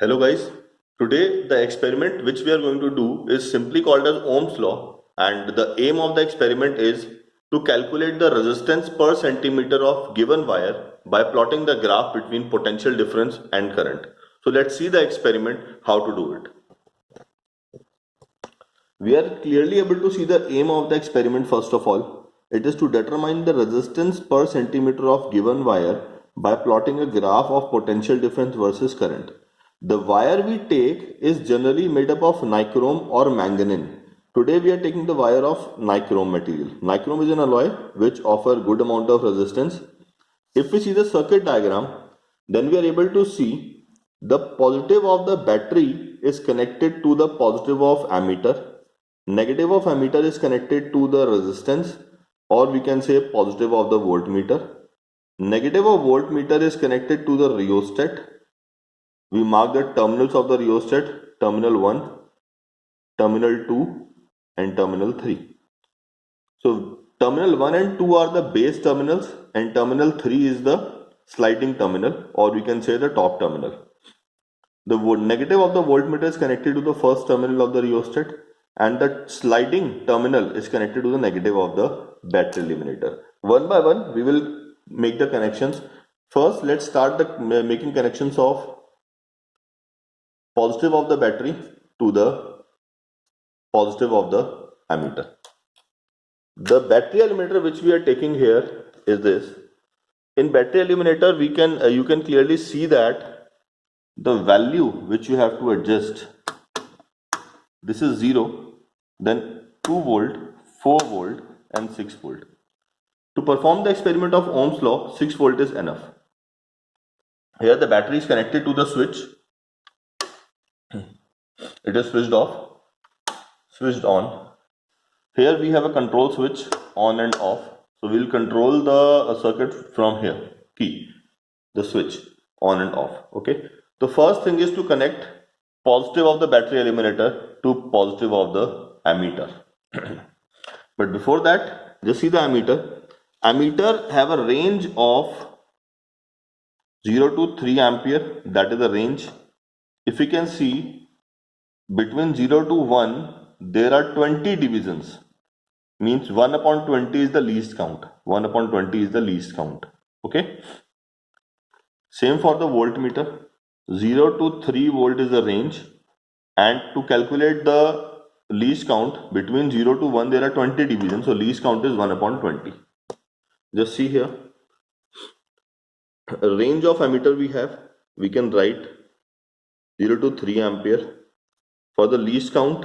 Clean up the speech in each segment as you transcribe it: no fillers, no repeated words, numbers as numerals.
Hello guys, today the experiment which we are going to do is simply called as Ohm's law, and the aim of the experiment is to calculate the resistance per centimeter of given wire by plotting the graph between potential difference and current. So let's see the experiment how to do it. We are clearly able to see the aim of the experiment first of all. It is to determine the resistance per centimeter of given wire by plotting a graph of potential difference versus current. The wire we take is generally made up of nichrome or manganese. Today we are taking the wire of nichrome material. Nichrome is an alloy which offer good amount of resistance. If we see the circuit diagram, then we are able to see the positive of the battery is connected to the positive of ammeter. Negative of ammeter is connected to the resistance, or we can say positive of the voltmeter. Negative of voltmeter is connected to the rheostat. We mark the terminals of the rheostat, terminal 1, terminal 2 and terminal 3. So terminal 1 and 2 are the base terminals and terminal 3 is the sliding terminal, or we can say the top terminal. The negative of the voltmeter is connected to the first terminal of the rheostat, and the sliding terminal is connected to the negative of the battery eliminator. One by one we will make the connections. First let's start the making connections of positive of the battery to the positive of the ammeter. The battery eliminator which we are taking here is this. In battery eliminator we can you can clearly see that the value which you have to adjust, this is 0, then 2 volt, 4 volt and 6 volt. To perform the experiment of Ohm's law, 6 volt is enough. Here the battery is connected to the switch. It is switched off, switched on. Here we have a control switch on and off. So we will control the circuit from here. Key, the switch on and off. Okay. The first thing is to connect positive of the battery eliminator to positive of the ammeter. But before that, just see the ammeter. Ammeter have a range of 0 to 3 ampere. That is the range. If we can see, between 0 to 1, there are 20 divisions. Means 1 upon 20 is the least count. 1 upon 20 is the least count. Okay. Same for the voltmeter. 0 to 3 volt is the range. And to calculate the least count, between 0 to 1 there are 20 divisions. So least count is 1 upon 20. Just see here. Range of ammeter we have. We can write 0 to 3 ampere. For the least count,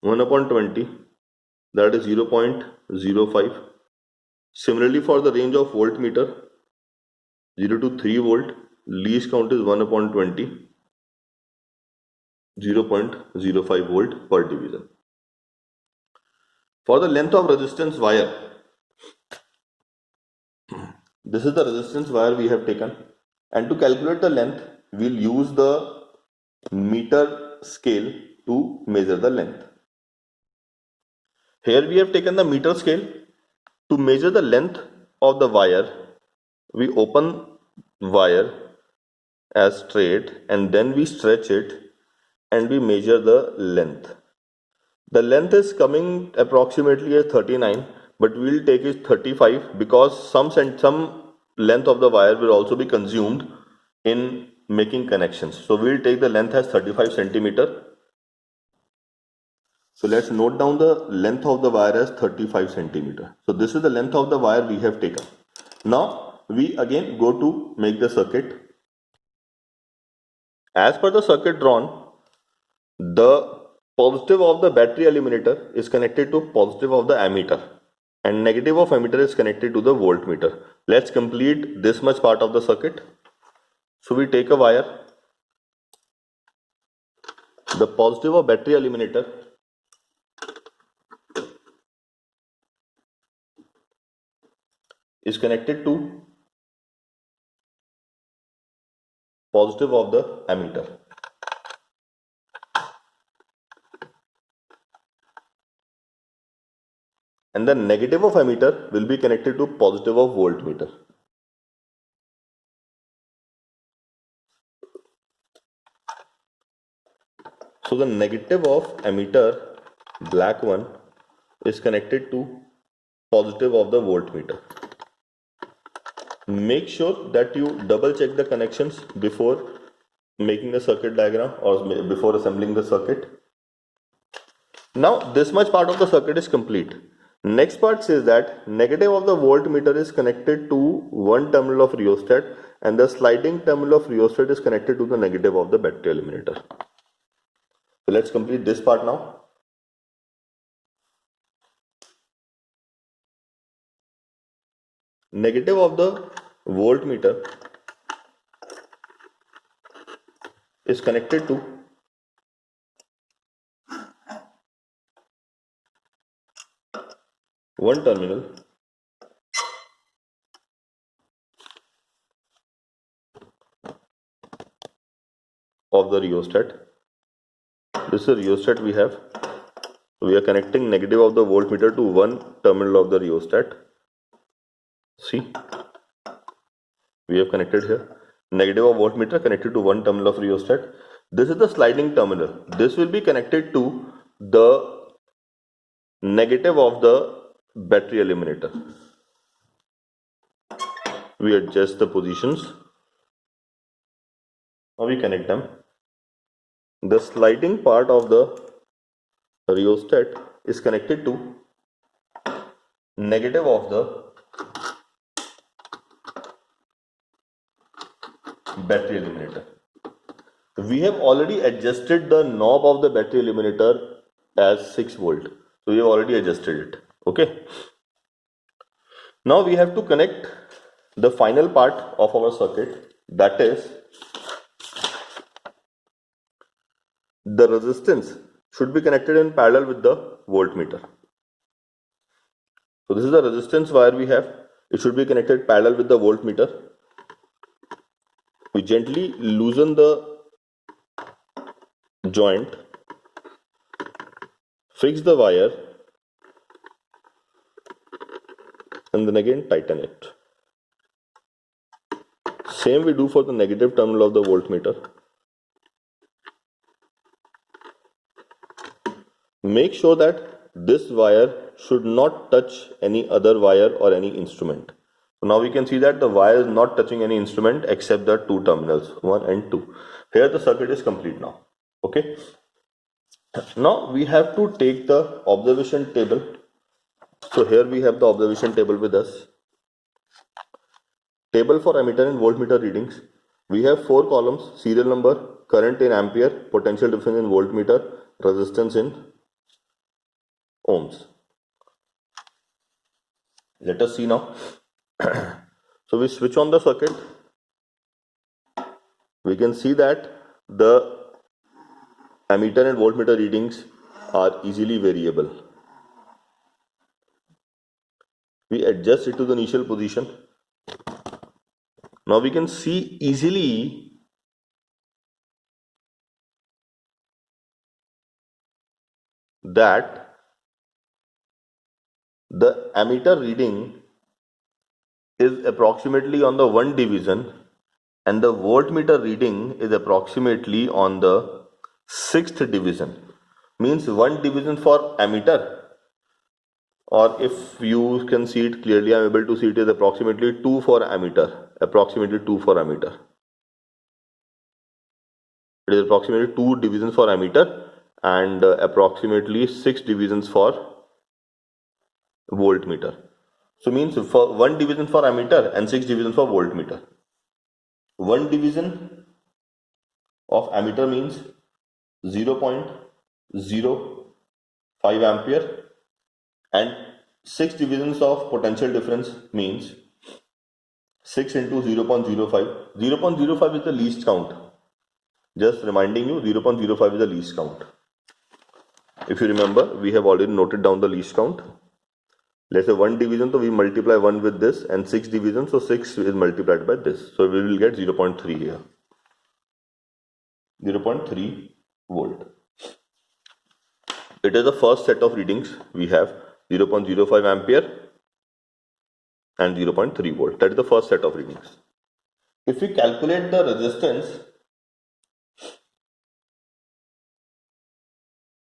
1 upon 20. That is 0.05. Similarly, for the range of voltmeter, 0 to 3 volt, least count is 1 upon 20, 0.05 volt per division. For the length of resistance wire, this is the resistance wire we have taken, and to calculate the length, we'll use the meter scale to measure the length. Here we have taken the meter scale. To measure the length of the wire, we open wire as straight and then we stretch it and we measure the length. The length is coming approximately as 39, but we will take it 35 because some length of the wire will also be consumed in making connections. So we will take the length as 35 centimeter. So let's note down the length of the wire as 35 centimeter. So this is the length of the wire we have taken. Now we again go to make the circuit. As per the circuit drawn, the positive of the battery eliminator is connected to positive of the ammeter and negative of ammeter is connected to the voltmeter. Let's complete this much part of the circuit. So we take a wire. The positive of battery eliminator is connected to positive of the ammeter. And the negative of ammeter will be connected to positive of voltmeter. So the negative of ammeter, black one, is connected to positive of the voltmeter. Make sure that you double check the connections before making the circuit diagram or before assembling the circuit. Now this much part of the circuit is complete. Next part says that negative of the voltmeter is connected to one terminal of rheostat and the sliding terminal of rheostat is connected to the negative of the battery eliminator. So let's complete this part now. Negative of the voltmeter is connected to one terminal of the rheostat. This is a rheostat we have. We are connecting negative of the voltmeter to one terminal of the rheostat. See, we have connected here. Negative of voltmeter connected to one terminal of rheostat. This is the sliding terminal. This will be connected to the negative of the battery eliminator. We adjust the positions. Now we connect them. The sliding part of the rheostat is connected to negative of the battery eliminator. We have already adjusted the knob of the battery eliminator as 6 volt. So we have already adjusted it. Okay. Now we have to connect the final part of our circuit, that is the resistance should be connected in parallel with the voltmeter. So this is the resistance wire we have. It should be connected parallel with the voltmeter. We gently loosen the joint, fix the wire, and then again tighten it. Same we do for the negative terminal of the voltmeter. Make sure that this wire should not touch any other wire or any instrument. So now we can see that the wire is not touching any instrument except the two terminals, 1 and 2. Here the circuit is complete now. Okay. Now we have to take the observation table. So here we have the observation table with us. Table for ammeter and voltmeter readings. We have 4 columns: serial number, current in ampere, potential difference in voltmeter, resistance in ohms. Let us see now. So we switch on the circuit. We can see that the ammeter and voltmeter readings are easily variable. We adjust it to the initial position. Now we can see easily that the ammeter reading is approximately on the 1 division and the voltmeter reading is approximately on the 6th division. Means 1 division for ammeter, or if you can see it clearly, I am able to see it is approximately 2 for ammeter. Approximately 2 for ammeter. It is approximately 2 divisions for ammeter and approximately 6 divisions for voltmeter. So means for 1 division for ammeter and 6 divisions for voltmeter. 1 division of ammeter means 0.05 ampere and 6 divisions of potential difference means 6 into 0.05. 0.05 is the least count. Just reminding you, 0.05 is the least count. If you remember, we have already noted down the least count. Let's say 1 division, so we multiply 1 with this, and 6 divisions, so 6 is multiplied by this. So we will get 0.3 here. 0.3 volt. It is the first set of readings. We have 0.05 ampere and 0.3 volt. That is the first set of readings. If we calculate the resistance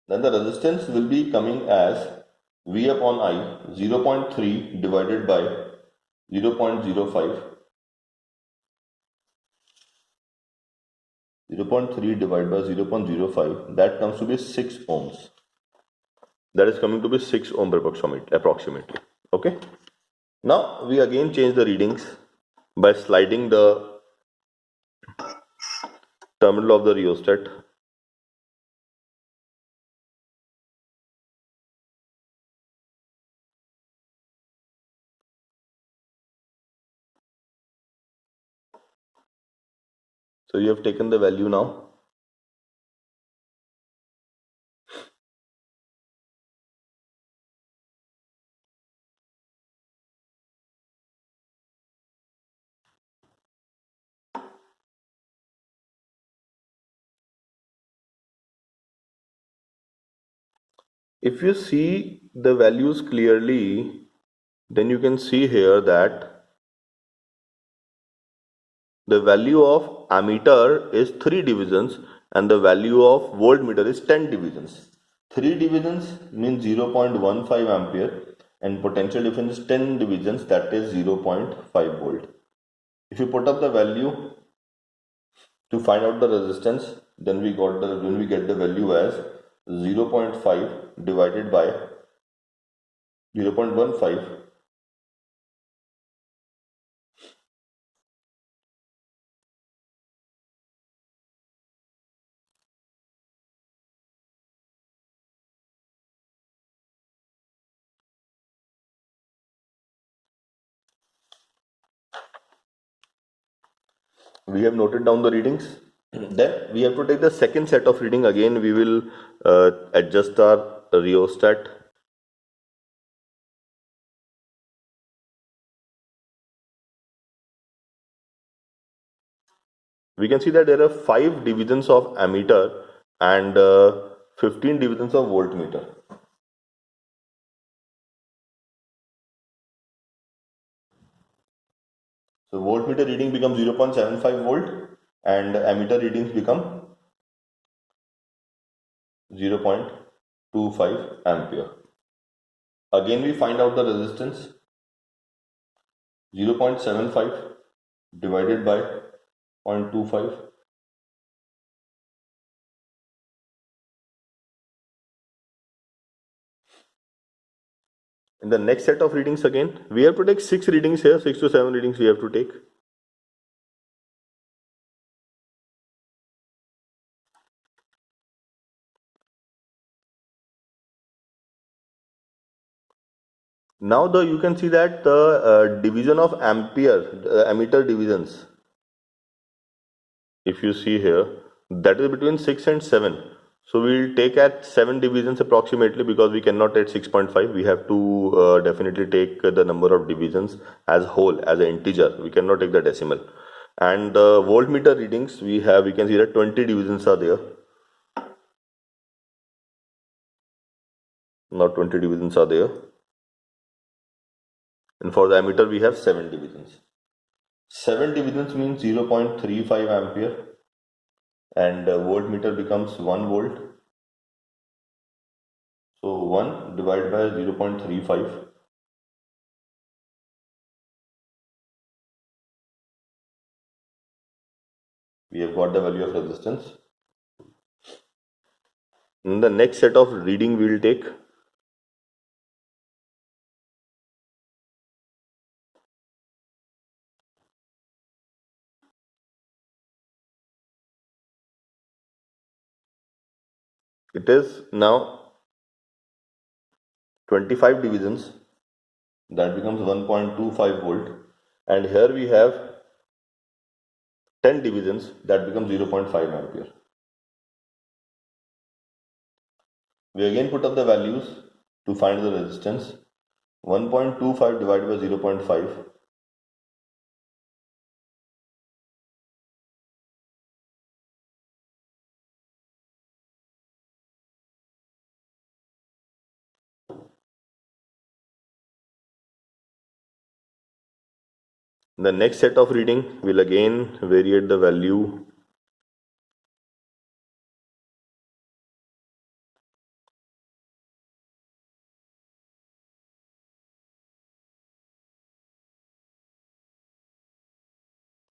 then the resistance will be coming as V upon I 0.3 divided by 0.05. 0.3 divided by 0.05, that comes to be 6 ohms. That is coming to be 6 ohm approximately. Okay. Now we again change the readings by sliding the terminal of the rheostat. So you have taken the value now. If you see the values clearly, then you can see here that the value of ammeter is 3 divisions and the value of voltmeter is 10 divisions. 3 divisions means 0.15 ampere and potential difference is 10 divisions, that is 0.5 volt. If you put up the value to find out the resistance, then we get the value as 0.5 divided by 0.15. We have noted down the readings. Then we have to take the second set of reading. Again, we will adjust our rheostat. We can see that there are 5 divisions of ammeter and 15 divisions of voltmeter. So voltmeter reading becomes 0.75 volt and ammeter readings become 0.25 ampere. Again we find out the resistance. 0.75 divided by 0.25. In the next set of readings again, we have to take 6 readings here, 6 to 7 readings we have to take. Now you can see that the division of ampere, ammeter divisions, if you see here, that is between 6 and 7. So we'll take at 7 divisions approximately, because we cannot take 6.5. We have to definitely take the number of divisions as whole, as an integer. We cannot take the decimal. And the voltmeter readings we can see that 20 divisions are there. Now 20 divisions are there. And for the ammeter we have 7 divisions. 7 divisions means 0.35 ampere and voltmeter becomes 1 volt. So 1 divided by 0.35. We have got the value of resistance. In the next set of reading we will take. It is now 25 divisions, that becomes 1.25 volt, and here we have 10 divisions, that becomes 0.5 ampere. We again put up the values to find the resistance. 1.25 divided by 0.5. The next set of reading will again variate the value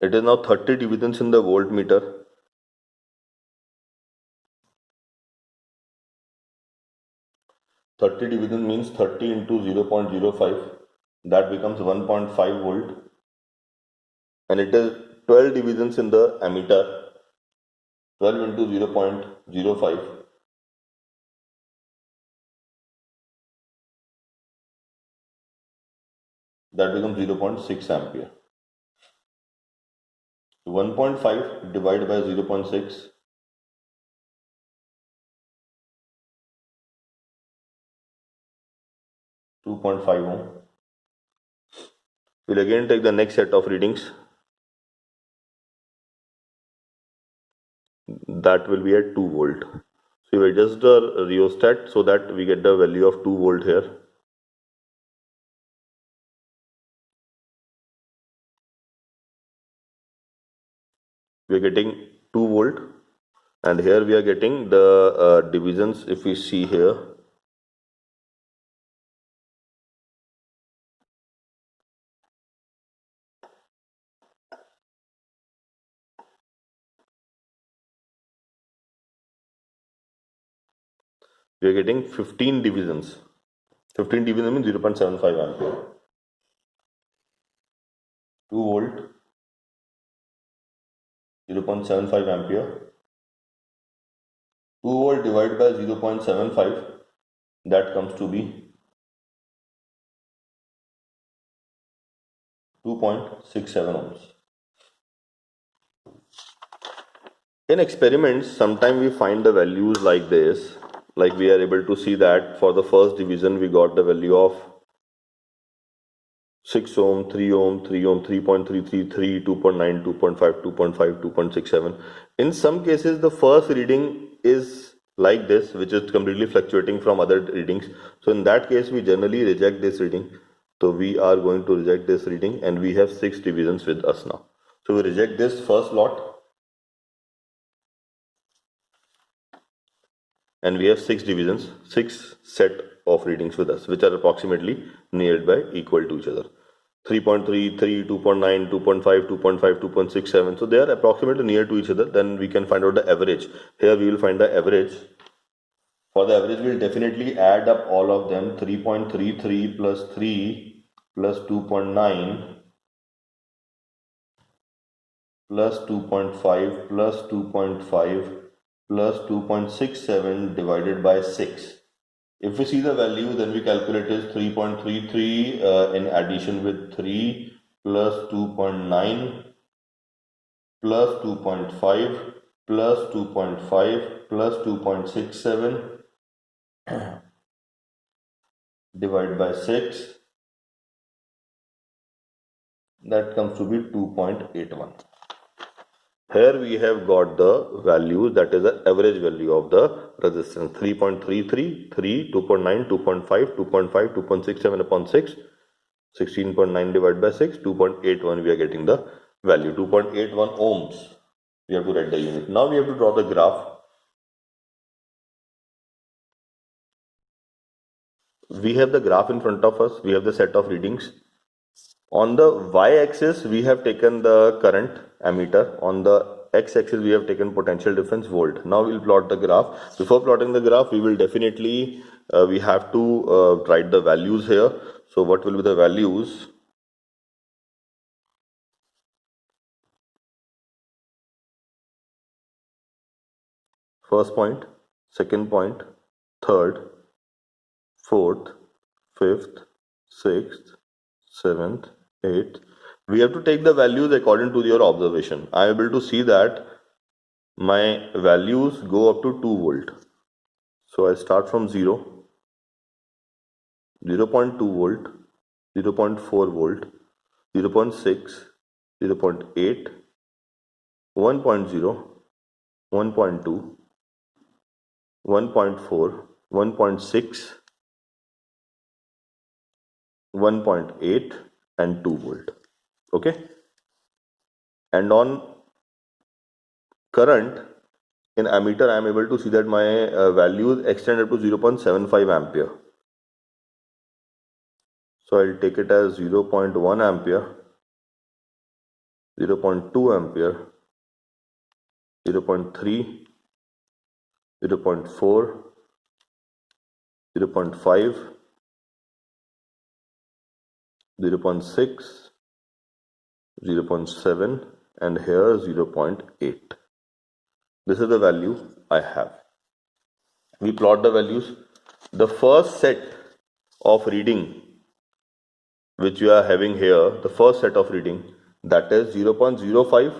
It is now 30 divisions in the voltmeter. Thirty division means 30 into 0.05. That becomes 1.5 volt. And it is 12 divisions in the ammeter. 12 into 0.05. That becomes 0.6 ampere. 1.5 divided by 0.6. 2.5 ohm. We'll again take the next set of readings. That will be at 2 volt. So we adjust the rheostat so that we get the value of 2 volt here. We are getting 2 volt, and here we are getting the divisions. If we see here, we are getting 15 divisions. 15 divisions means 0.75 ampere. 2 volt, 0.75 ampere. 2 volt divided by 0.75, that comes to be 2.67 ohms. In experiments, sometimes we find the values like this. Like we are able to see that for the first division, we got the value of 6 ohm, 3 ohm, 3 ohm, 3.333, 2.9, 2.5, 2.5, 2.67. In some cases, the first reading is like this, which is completely fluctuating from other readings. So in that case, we generally reject this reading. So we are going to reject this reading, and we have 6 divisions with us now. So we reject this first lot, and we have 6 divisions, 6 set of readings with us, which are approximately nearby equal to each other. 3.33, 2.9, 2.5, 2.5, 2.67. So they are approximately near to each other. Then we can find out the average. Here we will find the average. For the average, we will definitely add up all of them. 3.33 plus 3 plus 2.9 plus 2.5 plus 2.5 plus 2.67 divided by 6. If we see the value, then we calculate is 3.33 in addition with 3 plus 2.9 plus 2.5 plus 2.5 plus 2.67 divided by 6. That comes to be 2.81. Here we have got the value, that is the average value of the resistance. 3.33, 3, 2.9, 2.5, 2.5, 2.67 upon 6, 16.9 divided by 6, 2.81 we are getting the value, 2.81 ohms. We have to write the unit. Now we have to draw the graph. We have the graph in front of us. We have the set of readings. On the y-axis, we have taken the current ammeter. On the x-axis, we have taken potential difference volt. Now we'll plot the graph. Before plotting the graph, we will definitely, we have to write the values here. So what will be the values? First point, second point, third, fourth, fifth, sixth, seventh, eighth. We have to take the values according to your observation. I am able to see that my values go up to 2 volt. So I start from 0, 0.2 volt, 0.4 volt, 0.6, 0.8, 1.0, 1.2, 1.4, 1.6, 1.8 and 2 volt. Okay. And on current in ammeter, I am able to see that my values extend up to 0.75 ampere. So I'll take it as 0.1 ampere, 0.2 ampere, 0.3, 0.4, 0.5, 0.6, 0.7, and here 0.8. This is the value I have. We plot the values. The first set of reading which you are having here, the first set of reading, that is 0.05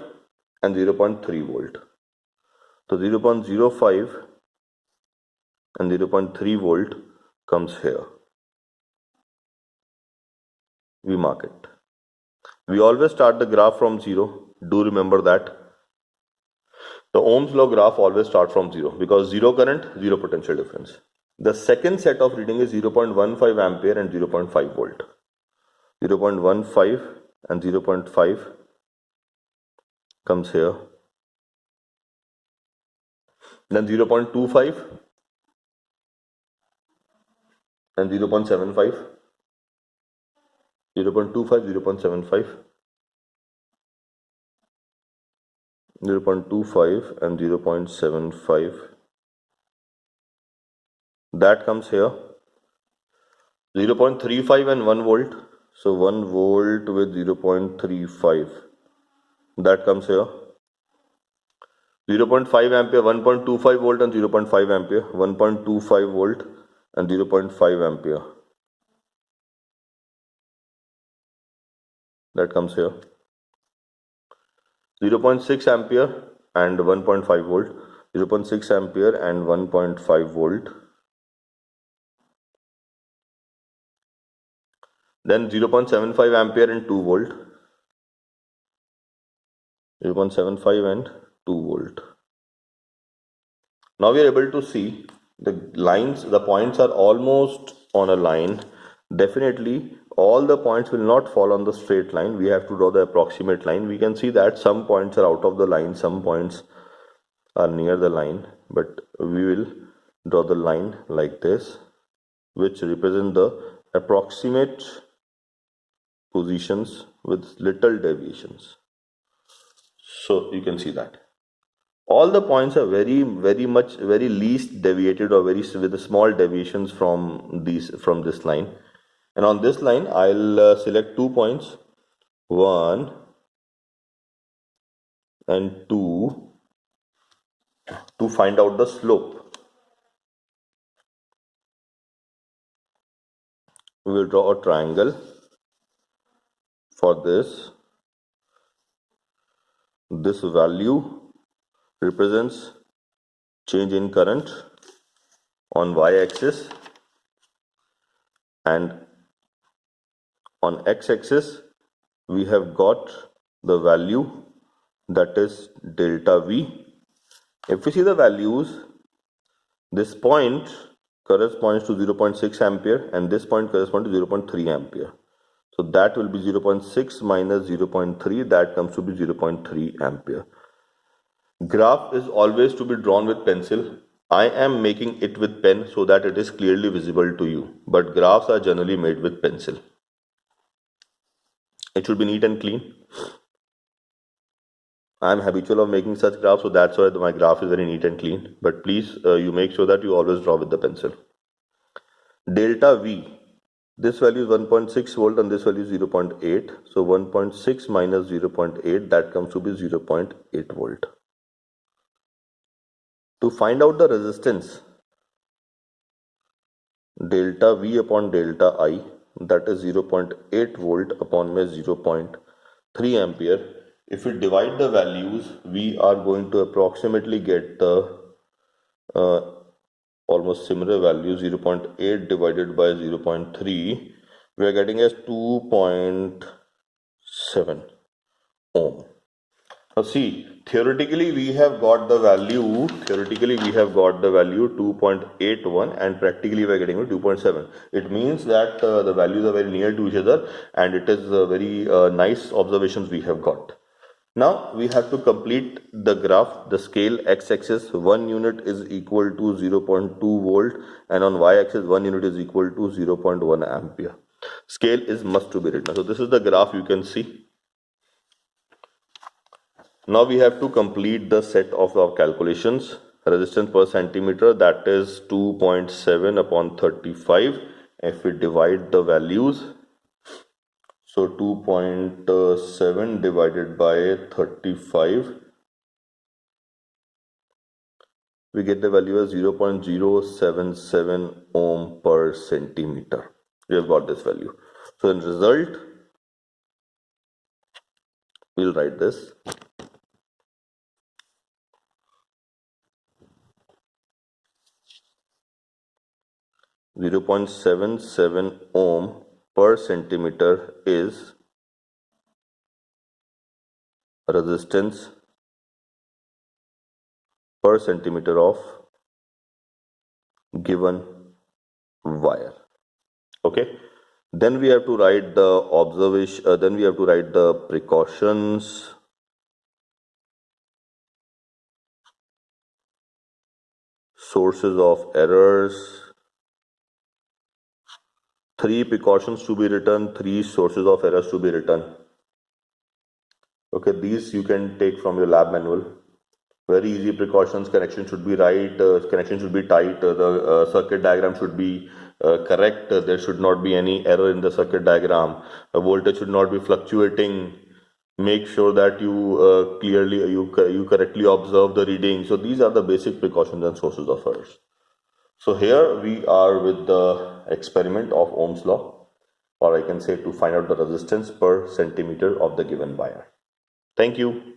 and 0.3 volt. So 0.05 and 0.3 volt comes here. We mark it. We always start the graph from 0. Do remember that. The Ohm's law graph always starts from 0 because 0 current, 0 potential difference. The second set of reading is 0.15 ampere and 0.5 volt. 0.15 and 0.5 comes here. Then 0.25 and 0.75. 0.25, 0.75, 0.25 and 0.75. That comes here. 0.35 and 1 volt. So 1 volt with 0.35. That comes here. 0.5 ampere, 1.25 volt and 0.5 ampere. 1.25 volt and 0.5 ampere. That comes here. 0.6 ampere and 1.5 volt. 0.6 ampere and 1.5 volt. Then 0.75 ampere and 2 volt. 0.75 and 2 volt. Now we are able to see the lines, the points are almost on a line. Definitely all the points will not fall on the straight line. We have to draw the approximate line. We can see that some points are out of the line, some points are near the line, but we will draw the line like this, which represent the approximate positions with little deviations. So you can see that all the points are very least deviated or very with small deviations from this line. And on this line I'll select 2 points, 1 and 2, to find out the slope. We will draw a triangle for this. This value represents change in current on y-axis, and on x-axis we have got the value, that is delta V. If we see the values, this point corresponds to 0.6 ampere and this point corresponds to 0.3 ampere. So that will be 0.6 minus 0.3, that comes to be 0.3 ampere. Graph is always to be drawn with pencil. I am making it with pen so that it is clearly visible to you, but graphs are generally made with pencil. It should be neat and clean. I am habitual of making such graphs, so that's why my graph is very neat and clean. But please, you make sure that you always draw with the pencil. Delta V, this value is 1.6 volt and this value is 0.8. So 1.6 minus 0.8, that comes to be 0.8 volt. To find out the resistance, delta V upon delta I, that is 0.8 volt upon 0.3 ampere. If we divide the values, we are going to approximately get the almost similar value. 0.8 divided by 0.3, we are getting as 2.7 ohm. Now see, theoretically we have got the value 2.81 and practically we are getting 2.7. It means that the values are very near to each other, and it is very nice observations we have got. Now we have to complete the graph. The scale x-axis, 1 unit is equal to 0.2 volt, and on y-axis 1 unit is equal to 0.1 ampere. Scale is must to be written. So this is the graph you can see. Now we have to complete the set of our calculations. Resistance per centimeter, that is 2.7 upon 35. If we divide the values, so 2.7 divided by 35, we get the value as 0.077 ohm per centimeter. We have got this value. So in result, we'll write this. 0.77 ohm per centimeter is resistance per centimeter of given wire. Okay, then we have to write the observation, then we have to write the precautions, sources of errors. 3 precautions to be written, 3 sources of errors to be written. Okay, these you can take from your lab manual. Very easy precautions. Connection should be right, connection should be tight, the circuit diagram should be correct, there should not be any error in the circuit diagram, voltage should not be fluctuating, make sure that you you correctly observe the reading. So these are the basic precautions and sources of errors. So here we are with the experiment of Ohm's law, or I can say to find out the resistance per centimeter of the given wire. Thank you.